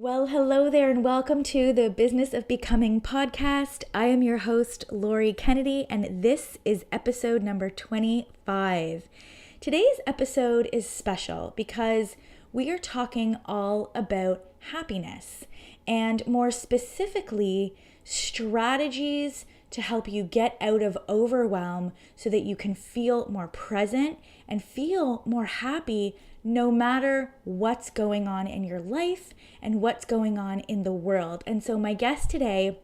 Well, hello there, and welcome to the Business of Becoming podcast. I am your host, Lori Kennedy, and this is episode number 25. Today's episode is special because we are talking all about happiness, and more specifically, strategies to help you get out of overwhelm so that you can feel more present and feel more happy no matter what's going on in your life and what's going on in the world. And so my guest today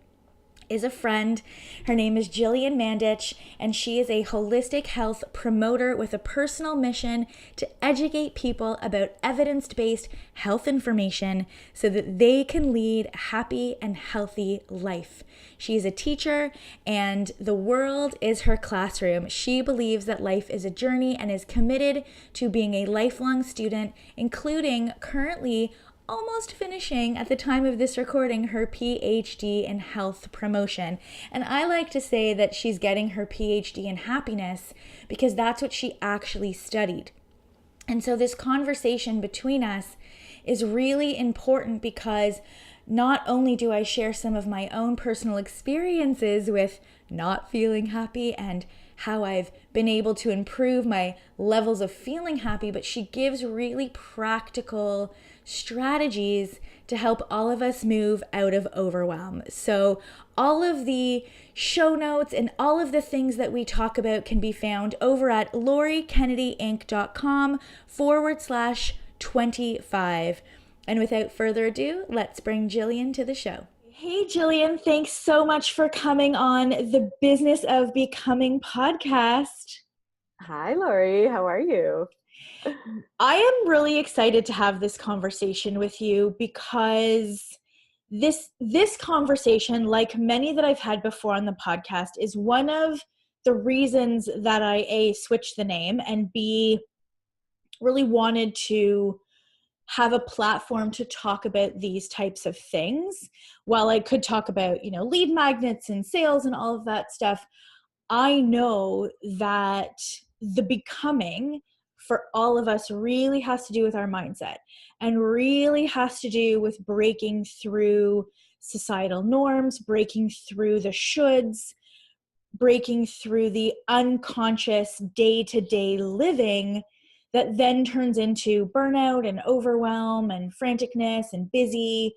is a friend. Her name is Gillian Mandich, and she is a holistic health promoter with a personal mission to educate people about evidence-based health information so that they can lead a happy and healthy life. She is a teacher, and the world is her classroom. She believes that life is a journey and is committed to being a lifelong student, including currently almost finishing at the time of this recording her PhD in health promotion. And I like to say that she's getting her PhD in happiness because that's what she actually studied. And so this conversation between us is really important because not only do I share some of my own personal experiences with not feeling happy and how I've been able to improve my levels of feeling happy, but she gives really practical strategies to help all of us move out of overwhelm. So all of the show notes and all of the things that we talk about can be found over at LoriKennedyInc.com/25. And without further ado, let's bring Gillian to the show. Hey, Gillian, thanks so much for coming on the Business of Becoming podcast. Hi, Lori. How are you? I am really excited to have this conversation with you because this conversation, like many that I've had before on the podcast, is one of the reasons that I A, switched the name, and B, really wanted to have a platform to talk about these types of things. While I could talk about, lead magnets and sales and all of that stuff, I know that the becoming for all of us really has to do with our mindset and really has to do with breaking through societal norms, breaking through the shoulds, breaking through the unconscious day-to-day living that then turns into burnout and overwhelm and franticness and busy,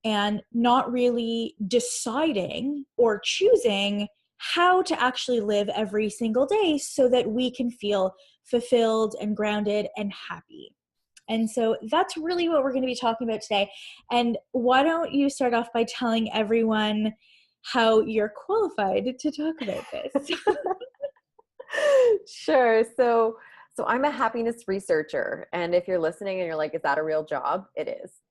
and not really deciding or choosing how to actually live every single day so that we can feel fulfilled and grounded and happy. And so that's really what we're going to be talking about today. And why don't you start off by telling everyone how you're qualified to talk about this? Sure. So I'm a happiness researcher. And if you're listening and you're like, is that a real job? It is.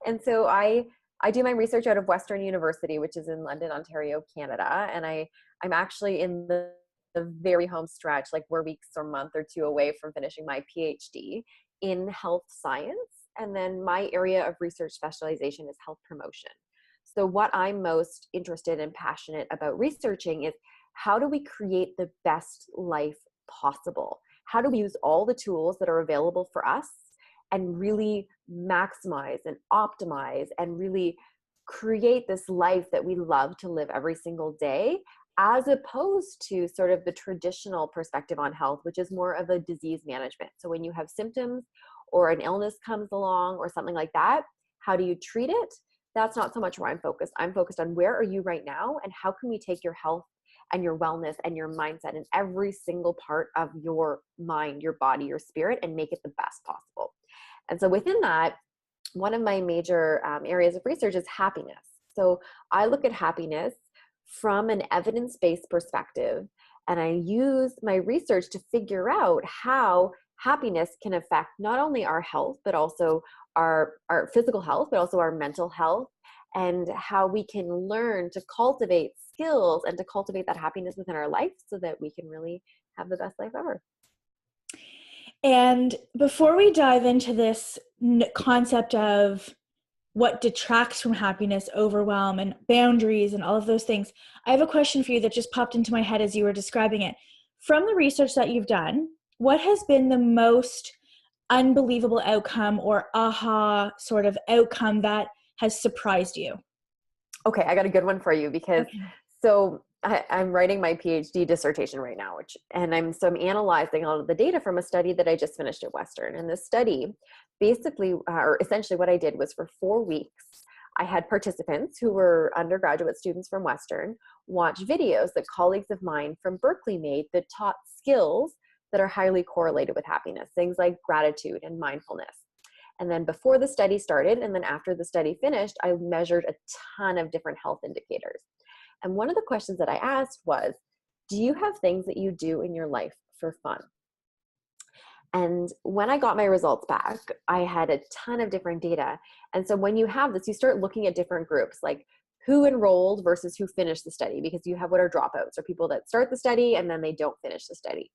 And so I do my research out of Western University, which is in London, Ontario, Canada. And I'm actually in the very home stretch, like we're weeks or month or two away from finishing my PhD in health science. And then my area of research specialization is health promotion. So what I'm most interested and passionate about researching is how do we create the best life possible? How do we use all the tools that are available for us and really maximize and optimize and really create this life that we love to live every single day, as opposed to sort of the traditional perspective on health, which is more of a disease management. So when you have symptoms or an illness comes along or something like that, how do you treat it? That's not so much where I'm focused. I'm focused on where are you right now and how can we take your health and your wellness and your mindset and every single part of your mind, your body, your spirit, and make it the best possible. And so within that, one of my major areas of research is happiness. So I look at happiness from an evidence-based perspective, and I use my research to figure out how happiness can affect not only our health, but also our physical health, but also our mental health, and how we can learn to cultivate skills and to cultivate that happiness within our life so that we can really have the best life ever. And before we dive into this concept of what detracts from happiness, overwhelm, and boundaries, and all of those things, I have a question for you that just popped into my head as you were describing it. From the research that you've done, what has been the most unbelievable outcome or aha sort of outcome that has surprised you? Okay, I got a good one for you because I'm writing my PhD dissertation right now, I'm analyzing all of the data from a study that I just finished at Western. And this study, basically, or essentially, what I did was for 4 weeks, I had participants who were undergraduate students from Western watch videos that colleagues of mine from Berkeley made that taught skills that are highly correlated with happiness, things like gratitude and mindfulness. And then before the study started, and then after the study finished, I measured a ton of different health indicators. And one of the questions that I asked was, do you have things that you do in your life for fun? And when I got my results back, I had a ton of different data. And so when you have this, you start looking at different groups, like who enrolled versus who finished the study, because you have what are dropouts, or people that start the study and then they don't finish the study.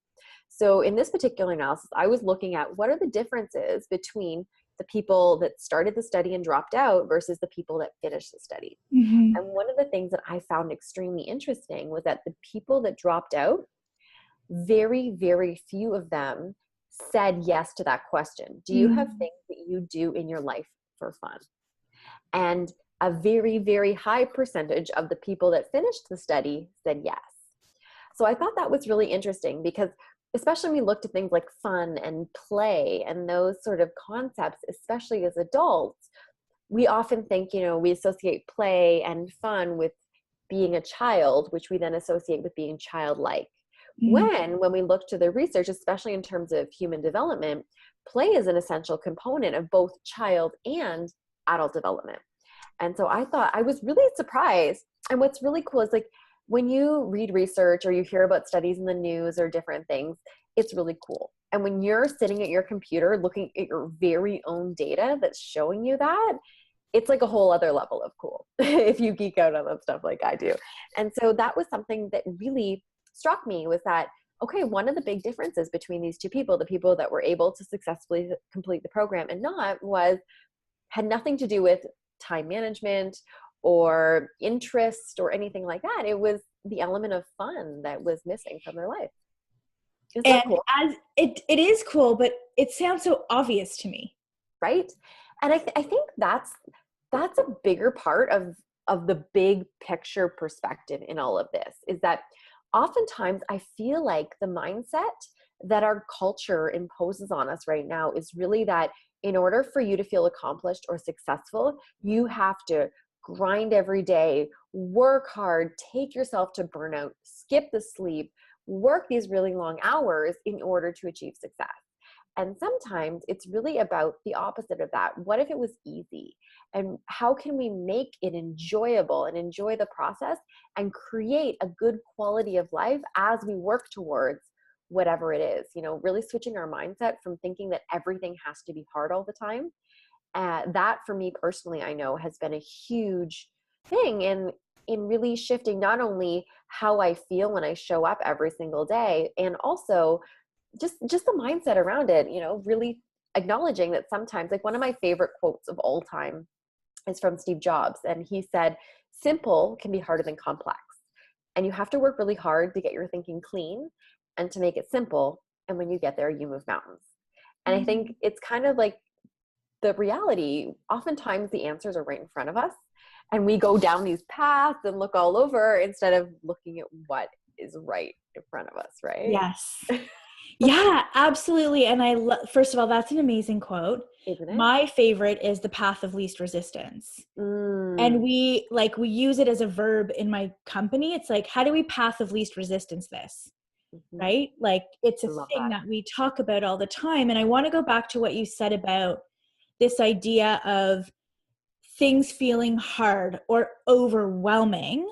So in this particular analysis, I was looking at what are the differences between the people that started the study and dropped out versus the people that finished the study. Mm-hmm. And one of the things that I found extremely interesting was that the people that dropped out, very, very few of them said yes to that question. Do you have things that you do in your life for fun? And a very, very high percentage of the people that finished the study said yes. So I thought that was really interesting because especially when we looked at things like fun and play and those sort of concepts, especially as adults, we often think, we associate play and fun with being a child, which we then associate with being childlike. When we look to the research, especially in terms of human development, play is an essential component of both child and adult development. And so I was really surprised. And what's really cool is like when you read research or you hear about studies in the news or different things, it's really cool. And when you're sitting at your computer looking at your very own data that's showing you that, it's like a whole other level of cool if you geek out on that stuff like I do. And so that was something that really struck me, was that, okay, one of the big differences between these two people, the people that were able to successfully complete the program and not, had nothing to do with time management or interest or anything like that. It was the element of fun that was missing from their life. Isn't that cool? As it is cool, but it sounds so obvious to me. Right? And I think that's a bigger part of the big picture perspective in all of this, is that oftentimes I feel like the mindset that our culture imposes on us right now is really that in order for you to feel accomplished or successful, you have to grind every day, work hard, take yourself to burnout, skip the sleep, work these really long hours in order to achieve success. And sometimes it's really about the opposite of that. What if it was easy? And how can we make it enjoyable and enjoy the process and create a good quality of life as we work towards whatever it is? Really switching our mindset from thinking that everything has to be hard all the time. That for me personally, I know has been a huge thing in really shifting not only how I feel when I show up every single day, and also just the mindset around it, really acknowledging that sometimes, like one of my favorite quotes of all time is from Steve Jobs. And he said, simple can be harder than complex. And you have to work really hard to get your thinking clean and to make it simple. And when you get there, you move mountains. And I think it's kind of like the reality. Oftentimes the answers are right in front of us and we go down these paths and look all over instead of looking at what is right in front of us, right? Yes. Yeah, absolutely. And first of all, that's an amazing quote. Isn't it? My favorite is the path of least resistance. And we use it as a verb in my company. It's like, how do we path of least resistance this? Right? Like it's a thing that we talk about all the time. And I want to go back to what you said about this idea of things feeling hard or overwhelming,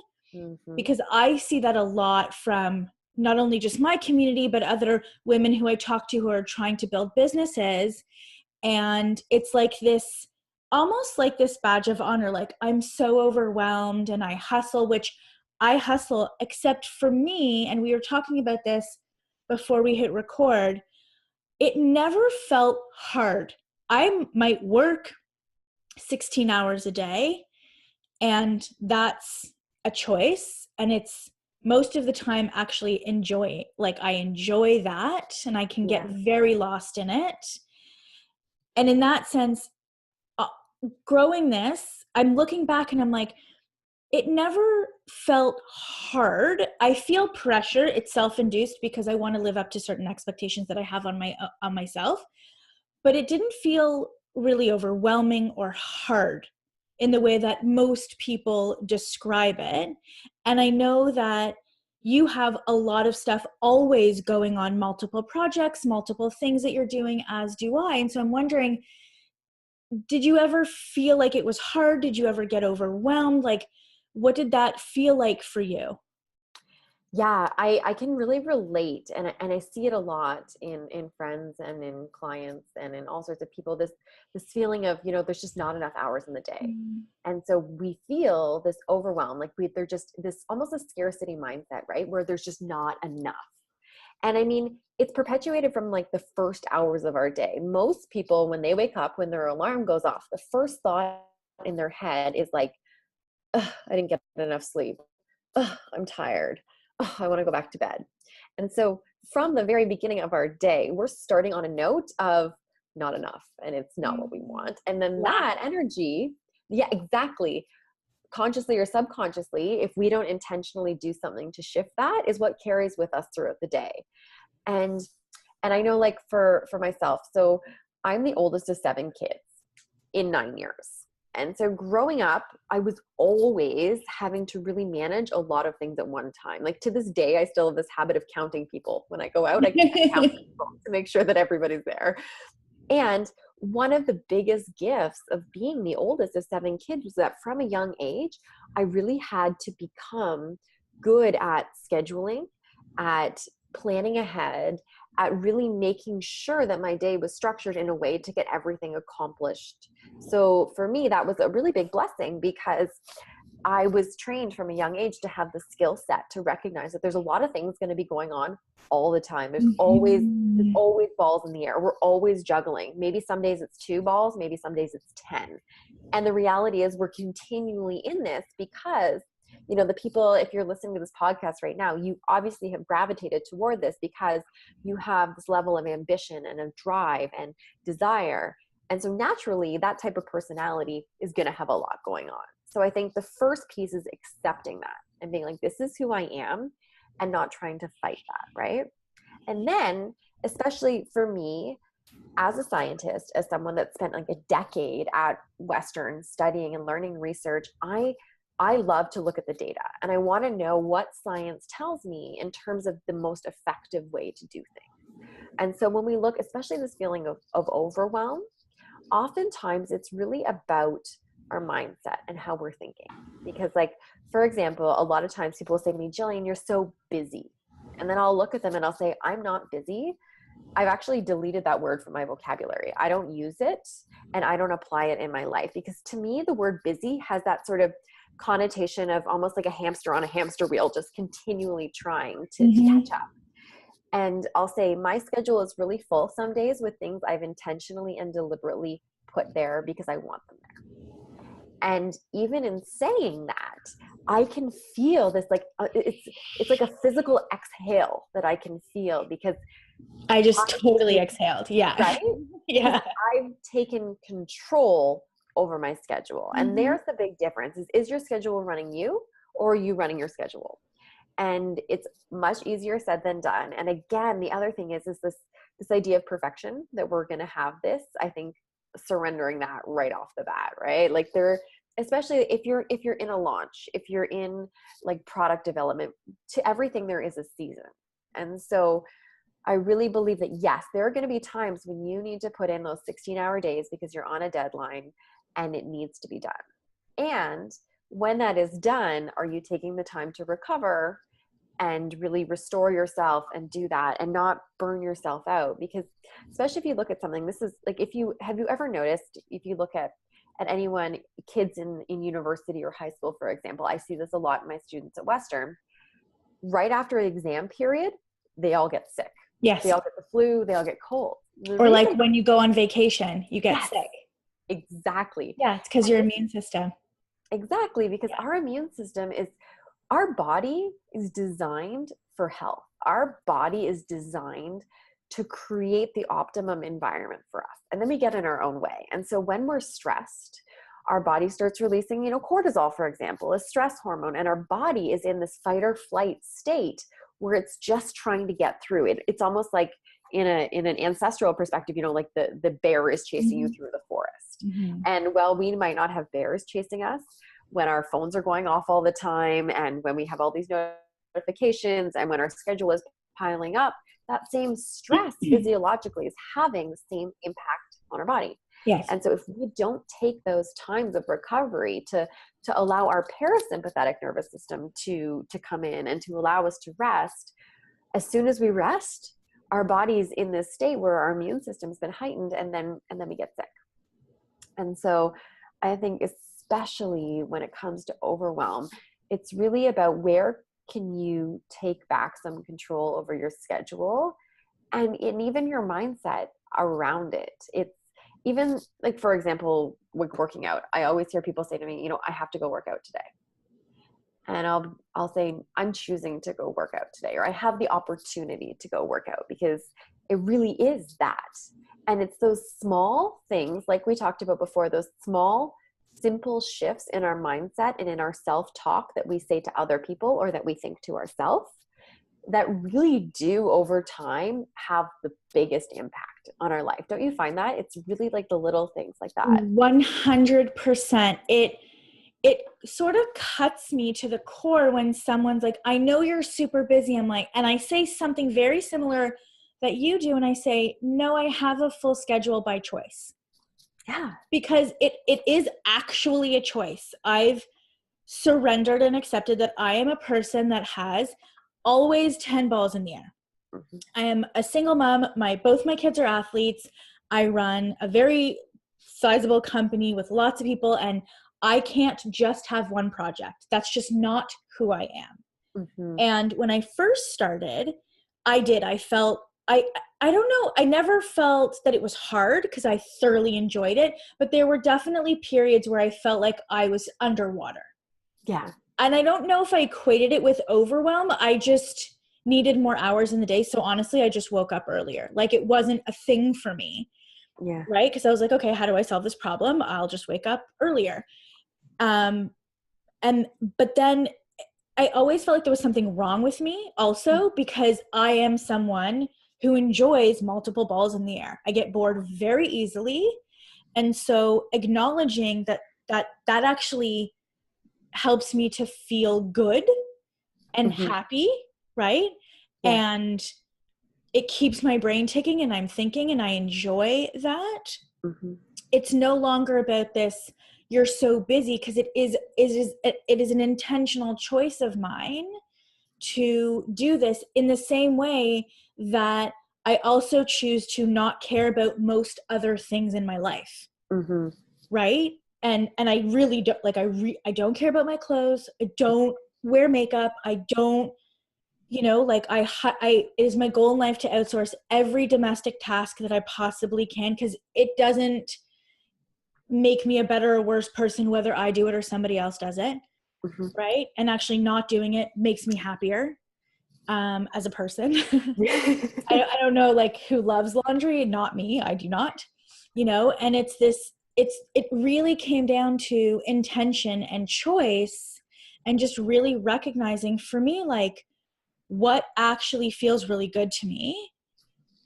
because I see that a lot from not only just my community, but other women who I talk to who are trying to build businesses. And it's like this, almost like this badge of honor, like I'm so overwhelmed and I hustle, which I hustle, except for me, and we were talking about this before we hit record, it never felt hard. I might work 16 hours a day, and that's a choice. And it's most of the time actually I enjoy that, and I can get very lost in it. And in that sense, uh, growing this, I'm looking back and I'm like, it never felt hard. I feel pressure. It's self-induced because I want to live up to certain expectations that I have on myself. But it didn't feel really overwhelming or hard in the way that most people describe it. And I know that you have a lot of stuff always going on, multiple projects, multiple things that you're doing, as do I. And so I'm wondering, did you ever feel like it was hard? Did you ever get overwhelmed? Like, what did that feel like for you? Yeah, I can really relate, and I see it a lot in friends and in clients and in all sorts of people, this feeling of, there's just not enough hours in the day. Mm. And so we feel this overwhelm, like they're just this almost a scarcity mindset, right? Where there's just not enough. And I mean, it's perpetuated from like the first hours of our day. Most people, when they wake up, when their alarm goes off, the first thought in their head is like, "Ugh, I didn't get enough sleep. Ugh, I'm tired. Ugh, I want to go back to bed." And so from the very beginning of our day, we're starting on a note of not enough, and it's not what we want. And then that energy, yeah, exactly, consciously or subconsciously, if we don't intentionally do something to shift that, is what carries with us throughout the day. And I know, like, for myself, so I'm the oldest of 7 kids in 9 years. And so growing up, I was always having to really manage a lot of things at one time. Like, to this day, I still have this habit of counting people. When I go out, I count people to make sure that everybody's there. And one of the biggest gifts of being the oldest of 7 kids was that from a young age, I really had to become good at scheduling, at planning ahead, at really making sure that my day was structured in a way to get everything accomplished. So for me, that was a really big blessing because I was trained from a young age to have the skill set to recognize that there's a lot of things going to be going on all the time. There's always balls in the air. We're always juggling. Maybe some days it's 2 balls, maybe some days it's 10. And the reality is we're continually in this because, the people, if you're listening to this podcast right now, you obviously have gravitated toward this because you have this level of ambition and of drive and desire. And so naturally, that type of personality is going to have a lot going on. So I think the first piece is accepting that and being like, this is who I am, and not trying to fight that, right? And then, especially for me, as a scientist, as someone that spent like a decade at Western studying and learning research, I love to look at the data, and I want to know what science tells me in terms of the most effective way to do things. And so when we look, especially this feeling of overwhelm, oftentimes it's really about our mindset and how we're thinking. Because, like, for example, a lot of times people will say to me, "Gillian, you're so busy." And then I'll look at them and I'll say, "I'm not busy. I've actually deleted that word from my vocabulary. I don't use it and I don't apply it in my life." Because to me, the word busy has that sort of connotation of almost like a hamster on a hamster wheel, just continually trying to catch up. And I'll say my schedule is really full some days with things I've intentionally and deliberately put there because I want them there. And even in saying that, I can feel this, like, it's like a physical exhale that I can feel because I just totally exhaled. Yeah. Right? Yeah. I've taken control over my schedule. And there's the big difference is your schedule running you, or are you running your schedule? And it's much easier said than done. And again, the other thing is this idea of perfection, that we're going to have this, I think, surrendering that right off the bat, right? Like, especially if you're in a launch, if you're in like product development, to everything there is a season. And so I really believe that, yes, there are going to be times when you need to put in those 16-hour days because you're on a deadline and it needs to be done. And when that is done, are you taking the time to recover and really restore yourself and do that and not burn yourself out? Because especially if you look at something, this is like, have you ever noticed, if you look at anyone, kids in university or high school, for example, I see this a lot in my students at Western, right after an exam period, they all get sick. Yes. They all get the flu, they all get cold. Or like when you go on vacation, you get sick. Exactly. Yeah, it's because your immune system. Exactly, because our immune system our body is designed for health. Our body is designed to create the optimum environment for us. And then we get in our own way. And so when we're stressed, our body starts releasing, cortisol, for example, a stress hormone, and our body is in this fight or flight state where it's just trying to get through it. It's almost like in an ancestral perspective, like the bear is chasing you through the forest. And while we might not have bears chasing us, when our phones are going off all the time, and when we have all these notifications, and when our schedule is piling up, that same stress physiologically is having the same impact on our body. Yes. And so if we don't take those times of recovery to allow our parasympathetic nervous system to come in and to allow us to rest, as soon as we rest, our body's in this state where our immune system's been heightened, and then we get sick. And so I think especially when it comes to overwhelm, it's really about where can you take back some control over your schedule and even your mindset around it. It's even like, for example, with working out, I always hear people say to me, I have to go work out today. And I'll say, I'm choosing to go work out today, or I have the opportunity to go work out, because it really is that. And it's those small things, like we talked about before, those small, simple shifts in our mindset and in our self-talk that we say to other people or that we think to ourselves, that really do over time have the biggest impact on our life. Don't you find that? It's really like the little things like that. 100%. It sort of cuts me to the core when someone's like, I know you're super busy. I'm like, and I say something very similar that you do. And I say, no, I have a full schedule by choice. Yeah. Because it is actually a choice. I've surrendered and accepted that I am a person that has always 10 balls in the air. I am a single mom. Both my kids are athletes. I run a very sizable company with lots of people, and I can't just have one project. That's just not who I am. And when I first started, I felt, I don't know, I never felt that it was hard because I thoroughly enjoyed it, but there were definitely periods where I felt like I was underwater. Yeah. And I don't know if I equated it with overwhelm. I just needed more hours in the day. So honestly, I just woke up earlier. Like, it wasn't a thing for me. Yeah. Right? Because I was like, okay, how do I solve this problem? I'll just wake up earlier. But then I always felt like there was something wrong with me also, because I am someone who enjoys multiple balls in the air. I get bored very easily. And so acknowledging that actually helps me to feel good and happy, right? Yeah. And it keeps my brain ticking, and I'm thinking, and I enjoy that. It's no longer about this, you're so busy, because it is an intentional choice of mine to do this in the same way that I also choose to not care about most other things in my life. Right? And I really don't, like, I don't care about my clothes. I don't wear makeup. I don't, like, it is my goal in life to outsource every domestic task that I possibly can, because it doesn't make me a better or worse person whether I do it or somebody else does it. Right? And actually not doing it makes me happier as a person. I don't know, like, who loves laundry. Not me. I do not. And it really came down to intention and choice, and just really recognizing for me, like, what actually feels really good to me,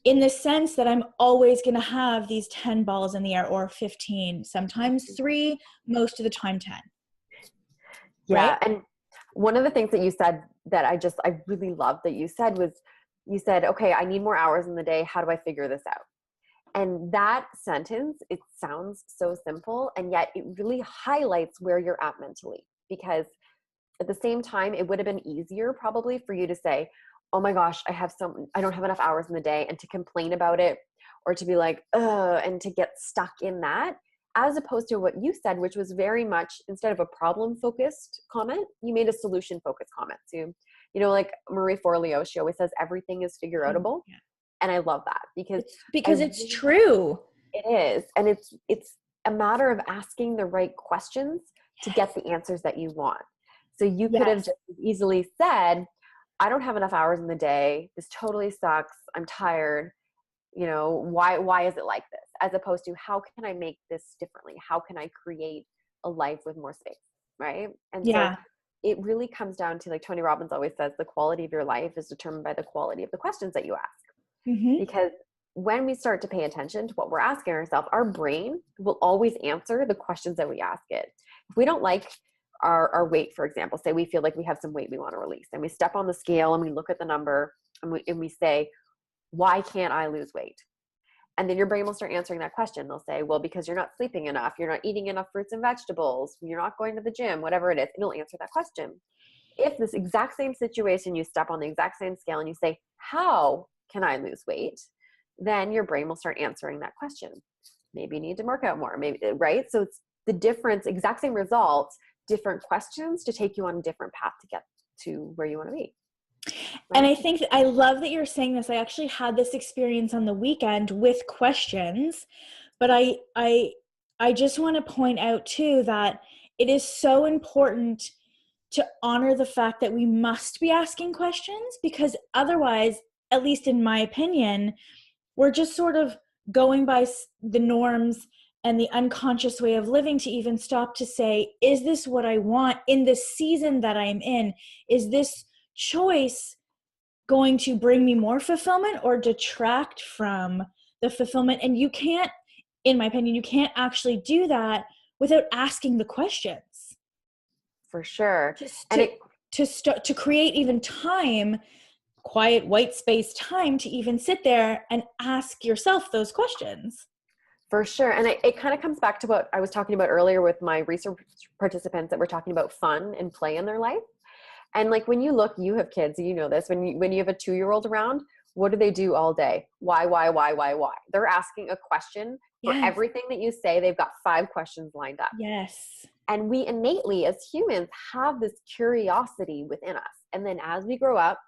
in the sense that I'm always going to have these 10 balls in the air, or 15, sometimes 3, most of the time 10. Yeah. Right? And one of the things that you said that I really loved that you said was, you said, okay, I need more hours in the day. How do I figure this out? And that sentence, it sounds so simple, and yet it really highlights where you're at mentally. Because at the same time, it would have been easier probably for you to say, oh my gosh, I don't have enough hours in the day, and to complain about it, or to be like, ugh, and to get stuck in that, as opposed to what you said, which was very much, instead of a problem-focused comment, you made a solution-focused comment. So, like Marie Forleo, she always says, everything is figure-outable. Yeah. And I love that, because it's true. It is. And it's a matter of asking the right questions to get the answers that you want. So you could have just easily said, I don't have enough hours in the day. This totally sucks. I'm tired. why is it like this? As opposed to, how can I make this differently? How can I create a life with more space? Right. And so Yeah. it really comes down to, like Tony Robbins always says, the quality of your life is determined by the quality of the questions that you ask. Mm-hmm. Because when we start to pay attention to what we're asking ourselves, our brain will always answer the questions that we ask it. If we don't like our weight, for example, say we feel like we have some weight we want to release, and we step on the scale and we look at the number and we say, why can't I lose weight? And then your brain will start answering that question. They'll say, well, because you're not sleeping enough, you're not eating enough fruits and vegetables, you're not going to the gym, whatever it is. And it'll answer that question. If this exact same situation, you step on the exact same scale and you say, how can I lose weight? Then your brain will start answering that question. Maybe you need to work out more, maybe, right? So it's the difference, exact same results, different questions to take you on a different path to get to where you want to be. And I think I love that you're saying this. I actually had this experience on the weekend with questions, but I just want to point out too that it is so important to honor the fact that we must be asking questions, because otherwise, at least in my opinion, we're just sort of going by the norms and the unconscious way of living to even stop to say, is this what I want in the season that I'm in? Is this choice going to bring me more fulfillment or detract from the fulfillment? And you can't, in my opinion, you can't actually do that without asking the questions. For sure. Just And to create even time, quiet white space time to even sit there and ask yourself those questions. For sure. And it kind of comes back to what I was talking about earlier with my research participants that were talking about fun and play in their life. And like, when you look, you have kids, you know this, when you have a 2-year-old around, what do they do all day? Why? They're asking a question for Yes. everything that you say. They've got 5 questions lined up. Yes. And we innately, as humans, have this curiosity within us. And then as we grow up,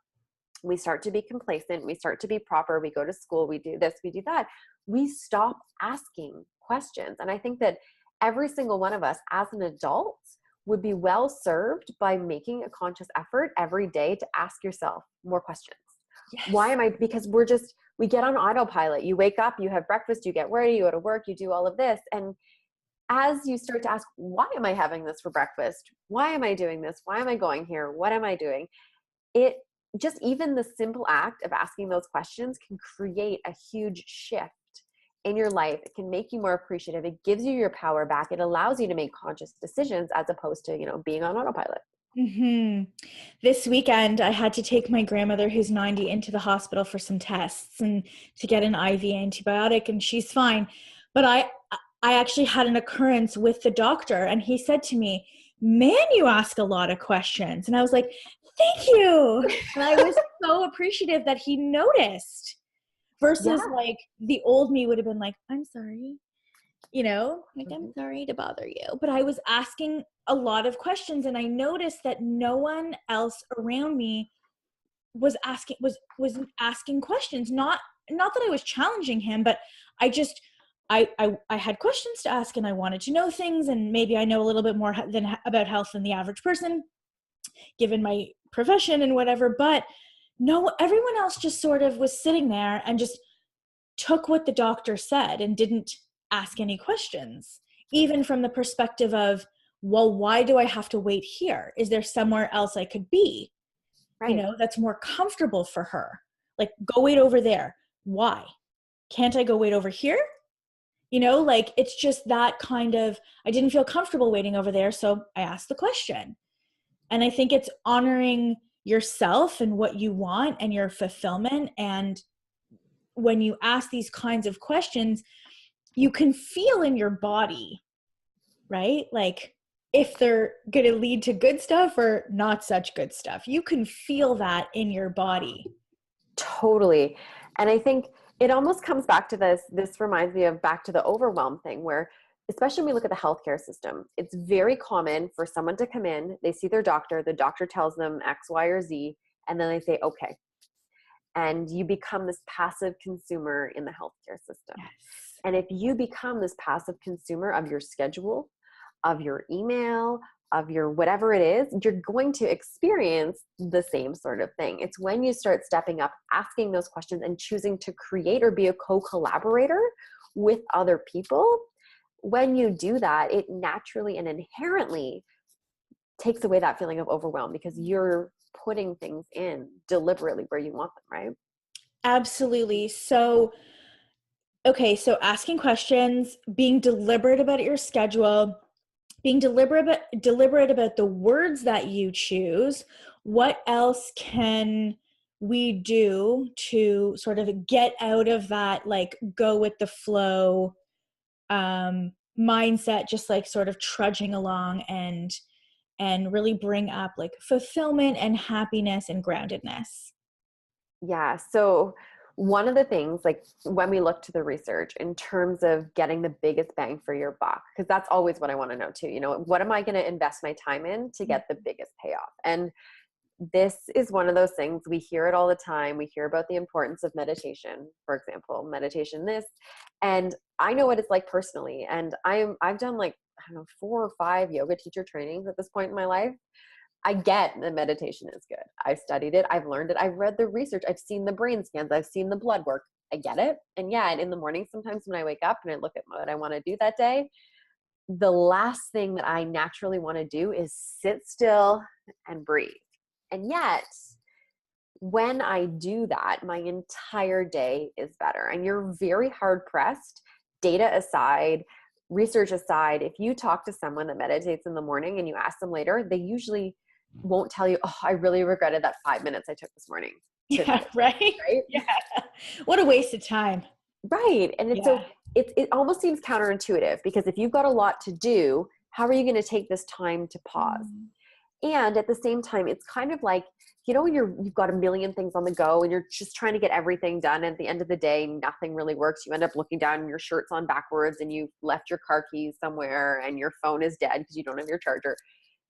we start to be complacent. We start to be proper. We go to school. We do this, we do that. We stop asking questions. And I think that every single one of us as an adult would be well served by making a conscious effort every day to ask yourself more questions. Yes. Why am I? Because we get on autopilot. You wake up, you have breakfast, you get ready, you go to work, you do all of this. And as you start to ask, why am I having this for breakfast? Why am I doing this? Why am I going here? What am I doing? It just, even the simple act of asking those questions can create a huge shift in your life. It can make you more appreciative. It gives you your power back. It allows you to make conscious decisions as opposed to, being on autopilot. Mm-hmm. This weekend, I had to take my grandmother, who's 90, into the hospital for some tests and to get an IV antibiotic, and she's fine. But I actually had an occurrence with the doctor, and he said to me, man, you ask a lot of questions. And I was like, thank you. And I was so appreciative that he noticed, versus like the old me would have been like, I'm sorry, I'm sorry to bother you. But I was asking a lot of questions, and I noticed that no one else around me was asking questions. Not that I was challenging him, but I had questions to ask, and I wanted to know things, and maybe I know a little bit more about health than the average person, given my profession and whatever. But no, everyone else just sort of was sitting there and just took what the doctor said and didn't ask any questions, even from the perspective of, well, why do I have to wait here? Is there somewhere else I could be? Right. That's more comfortable for her. Like, go wait over there. Why? Can't I go wait over here? It's just that kind of, I didn't feel comfortable waiting over there, so I asked the question. And I think it's honoring yourself and what you want and your fulfillment. And when you ask these kinds of questions, you can feel in your body, right? Like, if they're going to lead to good stuff or not such good stuff. You can feel that in your body. Totally. And I think it almost comes back to this reminds me of back to the overwhelm thing, where, especially when we look at the healthcare system, it's very common for someone to come in, they see their doctor, the doctor tells them X, Y, or Z, and then they say, okay. And you become this passive consumer in the healthcare system. Yes. And if you become this passive consumer of your schedule, of your email, of your whatever it is, you're going to experience the same sort of thing. It's when you start stepping up, asking those questions, and choosing to create or be a co-collaborator with other people. When you do that, it naturally and inherently takes away that feeling of overwhelm, because you're putting things in deliberately where you want them, right? Absolutely. So, okay, so asking questions, being deliberate about your schedule, being deliberate about the words that you choose. What else can we do to sort of get out of that, like, go with the flow mindset, just like sort of trudging along, and really bring up like fulfillment and happiness and groundedness? Yeah. So one of the things, like when we look to the research in terms of getting the biggest bang for your buck, because that's always what I want to know too, what am I going to invest my time in to get the biggest payoff? And this is one of those things, we hear it all the time. We hear about the importance of meditation, for example, meditation this, and I know what it's like personally. And I've done like, I don't know, 4 or 5 yoga teacher trainings at this point in my life. I get that meditation is good. I've studied it. I've learned it. I've read the research. I've seen the brain scans. I've seen the blood work. I get it. And yeah, and in the morning, sometimes when I wake up and I look at what I want to do that day, the last thing that I naturally want to do is sit still and breathe. And yet, when I do that, my entire day is better. And you're very hard pressed, data aside, research aside, if you talk to someone that meditates in the morning and you ask them later, they usually won't tell you, oh, I really regretted that 5 minutes I took this morning. Yeah, right? Right? Yeah. What a waste of time. Right. And it's so it almost seems counterintuitive, because if you've got a lot to do, how are you going to take this time to pause? And at the same time, it's kind of like, you've got a million things on the go and you're just trying to get everything done. At the end of the day, nothing really works. You end up looking down and your shirt's on backwards and you've left your car keys somewhere and your phone is dead because you don't have your charger.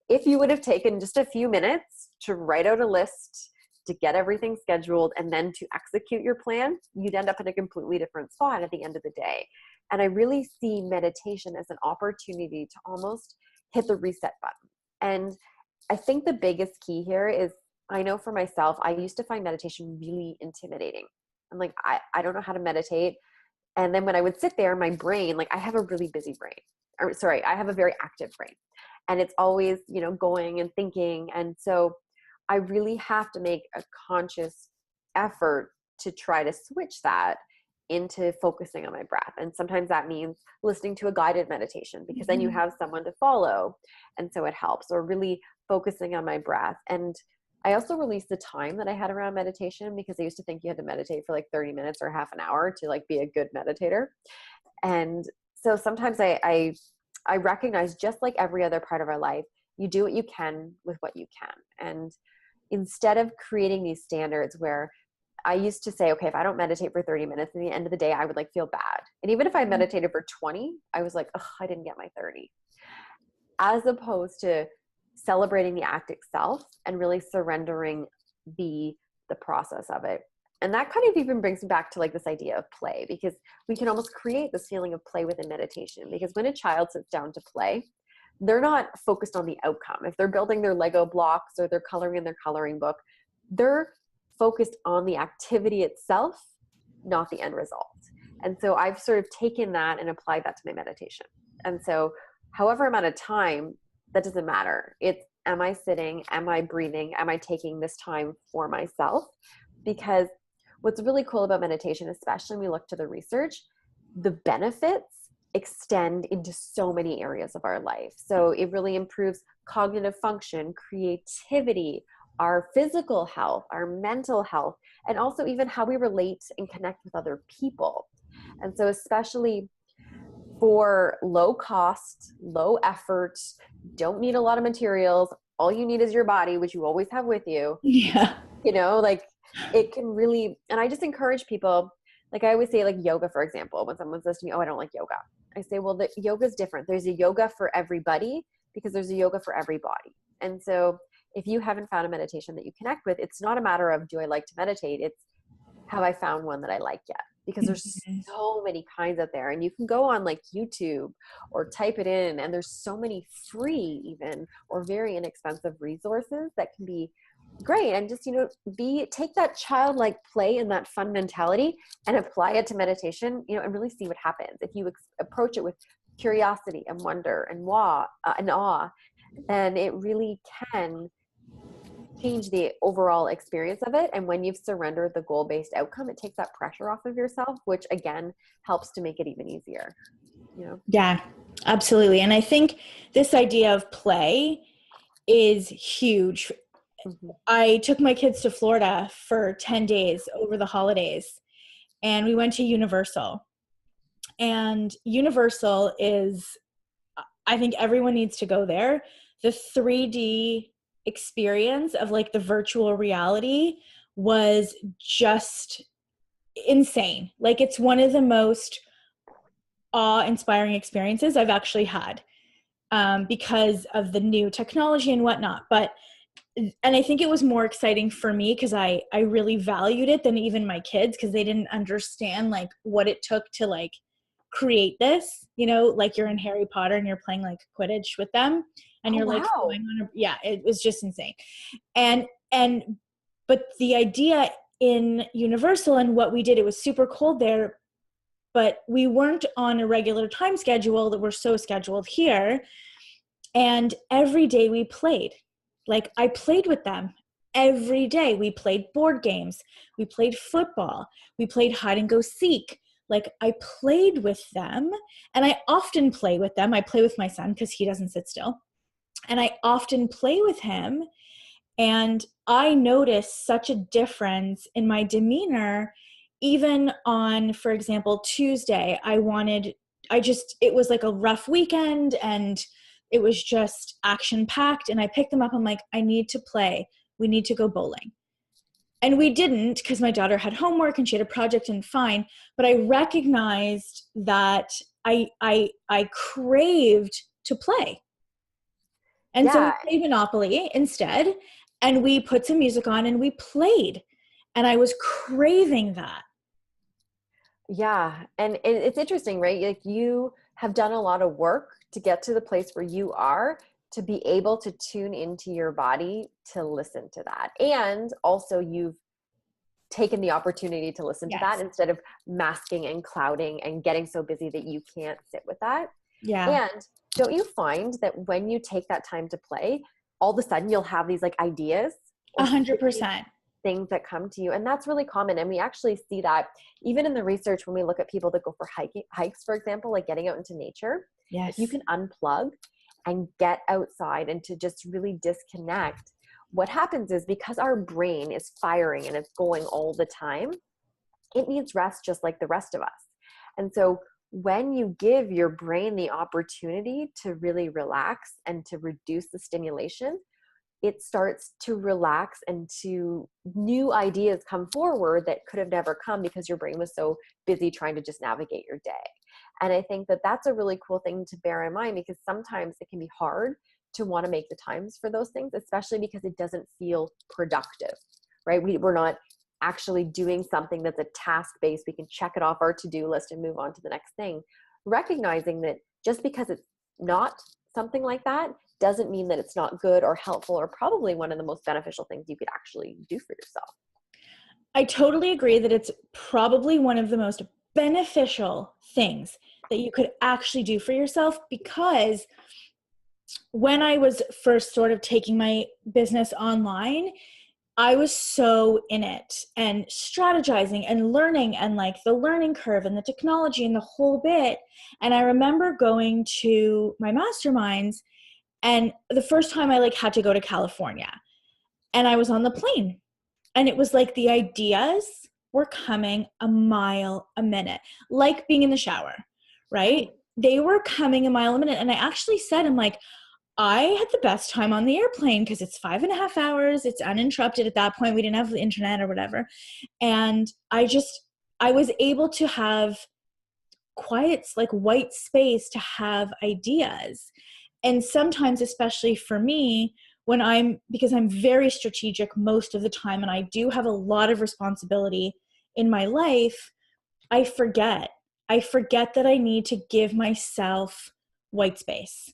If you would have taken just a few minutes to write out a list, to get everything scheduled, and then to execute your plan, you'd end up in a completely different spot at the end of the day. And I really see meditation as an opportunity to almost hit the reset button. And I think the biggest key here is, I know for myself, I used to find meditation really intimidating. I'm like, I don't know how to meditate. And then when I would sit there, my brain, like I have a really busy brain. I have a very active brain. And it's always, going and thinking. And so I really have to make a conscious effort to try to switch that into focusing on my breath. And sometimes that means listening to a guided meditation, because then you have someone to follow. And so it helps, or really focusing on my breath. And I also released the time that I had around meditation, because I used to think you had to meditate for like 30 minutes or half an hour to like be a good meditator. And so sometimes I recognize, just like every other part of our life, you do what you can with what you can. And instead of creating these standards where I used to say, okay, if I don't meditate for 30 minutes, at the end of the day, I would like feel bad. And even if I meditated for 20, I was like, oh, I didn't get my 30. As opposed to celebrating the act itself and really surrendering the process of it. And that kind of even brings me back to like this idea of play, because we can almost create this feeling of play within meditation. Because when a child sits down to play, they're not focused on the outcome. If they're building their Lego blocks or they're coloring in their coloring book, they're focused on the activity itself, not the end result. And so I've sort of taken that and applied that to my meditation. And so however amount of time, that doesn't matter. It's, am I sitting? Am I breathing? Am I taking this time for myself? Because what's really cool about meditation, especially when we look to the research, the benefits extend into so many areas of our life. So it really improves cognitive function, creativity, our physical health, our mental health, and also even how we relate and connect with other people. And so especially for low cost, low effort, don't need a lot of materials, all you need is your body, which you always have with you. Yeah. Like it can really, and I just encourage people, like I always say, like yoga, for example, when someone's listening, oh, I don't like yoga. I say, well, the yoga is different. There's a yoga for everybody, because there's a yoga for everybody. And so if you haven't found a meditation that you connect with, it's not a matter of, do I like to meditate? It's, have I found one that I like yet? because there's so many kinds out there, and you can go on like YouTube or type it in, and there's so many free even or very inexpensive resources that can be great. And just, take that childlike play and that fun mentality and apply it to meditation, and really see what happens. If you approach it with curiosity and wonder and awe, then it really can change the overall experience of it. And when you've surrendered the goal-based outcome, it takes that pressure off of yourself, which again helps to make it even easier. Yeah, absolutely. And I think this idea of play is huge. Mm-hmm. I took my kids to Florida for 10 days over the holidays, and we went to Universal. And Universal is, I think everyone needs to go there. The 3D experience of like the virtual reality was just insane. Like, it's one of the most awe-inspiring experiences I've actually had, because of the new technology and whatnot. And I think it was more exciting for me because I really valued it than even my kids, because they didn't understand like what it took to like create this, like you're in Harry Potter and you're playing like Quidditch with them, and you're like going on it was just insane. But the idea in Universal and what we did, it was super cold there, but we weren't on a regular time schedule that we're so scheduled here. And every day we played. Like, I played with them every day. We played board games. We played football. We played hide and go seek. Like, I played with them, and I often play with them. I play with my son because he doesn't sit still. And I often play with him. And I noticed such a difference in my demeanor, even on, for example, Tuesday. It was like a rough weekend, and it was just action-packed, and I picked them up. I'm like, I need to play. We need to go bowling. And we didn't, because my daughter had homework and she had a project, and fine. But I recognized that I craved to play. And so we played Monopoly instead, and we put some music on and we played. And I was craving that. Yeah. And it's interesting, right? Like, you have done a lot of work to get to the place where you are, to be able to tune into your body to listen to that. And also you've taken the opportunity to listen to that instead of masking and clouding and getting so busy that you can't sit with that. Yeah. And don't you find that when you take that time to play, all of a sudden you'll have these like ideas, 100%. things that come to you. And that's really common. And we actually see that even in the research when we look at people that go for hikes, for example, like getting out into nature. Yes. If you can unplug and get outside and to just really disconnect, what happens is, because our brain is firing and it's going all the time, it needs rest just like the rest of us. And so when you give your brain the opportunity to really relax and to reduce the stimulation, it starts to relax and to new ideas come forward that could have never come because your brain was so busy trying to just navigate your day. And I think that that's a really cool thing to bear in mind, because sometimes it can be hard to want to make the times for those things, especially because it doesn't feel productive, right? We're not actually doing something that's a task-based. We can check it off our to-do list and move on to the next thing. Recognizing that just because it's not something like that doesn't mean that it's not good or helpful or probably one of the most beneficial things you could actually do for yourself. I totally agree that it's probably one of the most beneficial things that you could actually do for yourself, because when I was first sort of taking my business online, I was so in it and strategizing and learning, and like the learning curve and the technology and the whole bit. And I remember going to my masterminds, and the first time I like had to go to California, and I was on the plane, and it was like the ideas were coming a mile a minute, like being in the shower, right? They were coming a mile a minute. And I actually said, I'm like, I had the best time on the airplane because it's 5.5 hours. It's uninterrupted at that point. We didn't have the internet or whatever. And I was able to have quiet, like white space to have ideas. And sometimes, especially for me, because I'm very strategic most of the time, and I do have a lot of responsibility in my life, I forget. I forget that I need to give myself white space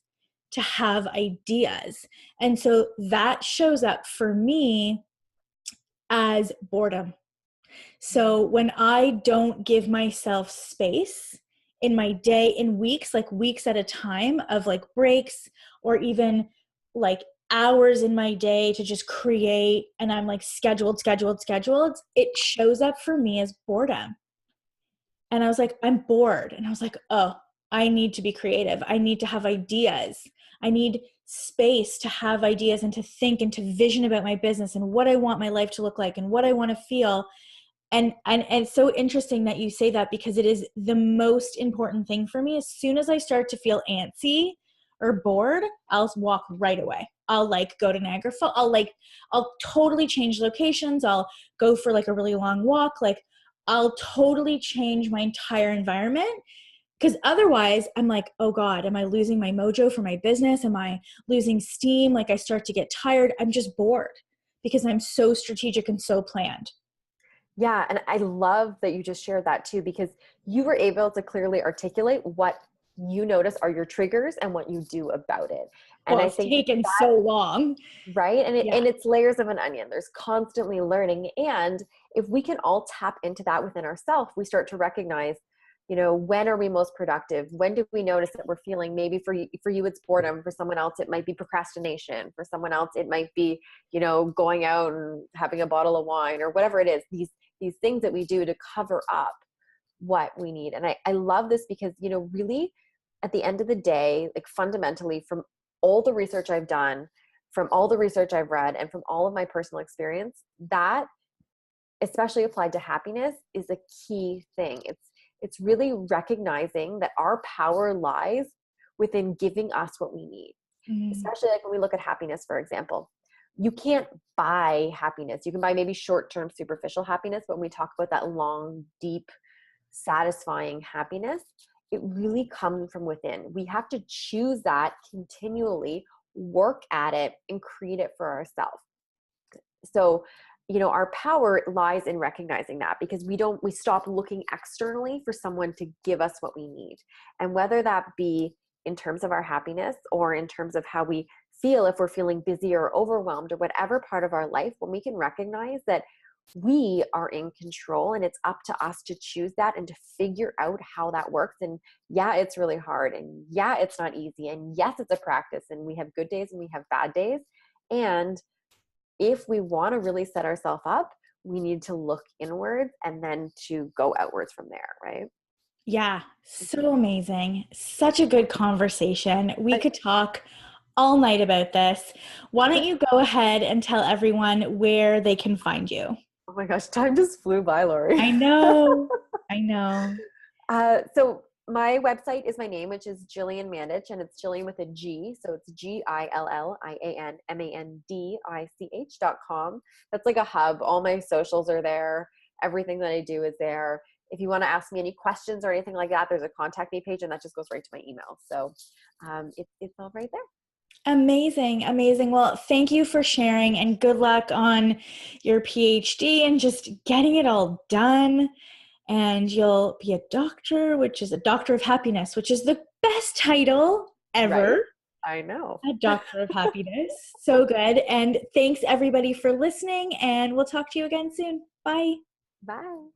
to have ideas. And so that shows up for me as boredom. So when I don't give myself space in my day, in weeks, like weeks at a time of like breaks, or even like hours in my day to just create, and I'm like scheduled, it shows up for me as boredom. And I was like, I'm bored. And I was like, oh, I need to be creative. I need to have ideas. I need space to have ideas and to think and to vision about my business and what I want my life to look like and what I want to feel. And it's so interesting that you say that, because it is the most important thing for me. As soon as I start to feel antsy or bored, I'll walk right away. I'll like go to Niagara Falls. I'll totally change locations. I'll go for like a really long walk. Like I'll totally change my entire environment, because otherwise I'm like, oh God, am I losing my mojo for my business? Am I losing steam? Like I start to get tired. I'm just bored because I'm so strategic and so planned. Yeah. And I love that you just shared that too, because you were able to clearly articulate what you notice are your triggers and what you do about it. And Well, I it's think taken that, so long. right. Yeah. And it's layers of an onion. There's constantly learning. And if we can all tap into that within ourselves, we start to recognize, when are we most productive? When do we notice that we're feeling, maybe for you, it's boredom. For someone else, it might be procrastination. For someone else, it might be, going out and having a bottle of wine or whatever it is. These things that we do to cover up what we need. And I love this because, really at the end of the day, like fundamentally, from all the research I've done, from all the research I've read, and from all of my personal experience, that especially applied to happiness is a key thing. It's really recognizing that our power lies within giving us what we need. Mm-hmm. Especially like when we look at happiness, for example. You can't buy happiness. You can buy maybe short-term superficial happiness, but when we talk about that long, deep, satisfying happiness, it really comes from within. We have to choose that continually, work at it, and create it for ourselves. So, our power lies in recognizing that, because we stop looking externally for someone to give us what we need. And whether that be in terms of our happiness or in terms of how we feel, if we're feeling busy or overwhelmed or whatever part of our life, when we can recognize that we are in control and it's up to us to choose that and to figure out how that works. And yeah, it's really hard. And yeah, it's not easy. And yes, it's a practice, and we have good days and we have bad days. And if we want to really set ourselves up, we need to look inwards and then to go outwards from there, right? Yeah, so amazing. Such a good conversation. We I could talk all night about this. Why don't you go ahead and tell everyone where they can find you? Oh my gosh, time just flew by, Lori. I know. I know. So my website is my name, which is Gillian Mandich, and it's Gillian with a G. So it's GILLIANMANDICH.com. That's like a hub. All my socials are there. Everything that I do is there. If you want to ask me any questions or anything like that, there's a contact me page, and that just goes right to my email. So it's all right there. Amazing. Amazing. Well, thank you for sharing, and good luck on your PhD and just getting it all done. And you'll be a doctor, which is a doctor of happiness, which is the best title ever. Right? I know. A doctor of happiness. So good. And thanks everybody for listening, and we'll talk to you again soon. Bye. Bye.